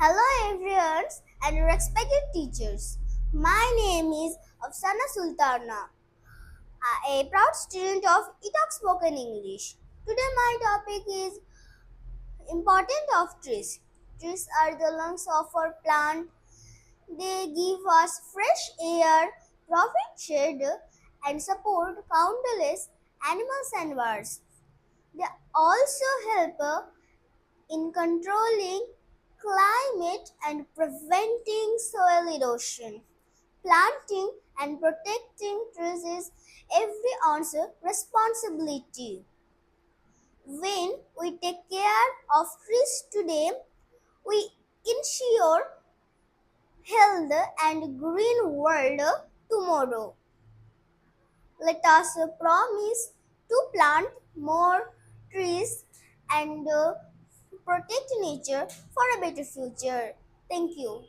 Hello everyone and respected teachers. My name is Afsana Sultana, a proud student of Itak Spoken English. Today my topic is importance of trees. Trees are the lungs of our plant. They give us fresh air, provide shade, and support countless animals and birds. They also help in controlling climate and preventing soil erosion. Planting and protecting trees is everyone's responsibility. When we take care of trees today, we ensure health and green world tomorrow. Let us promise to plant more trees and protect nature for a better future. Thank you.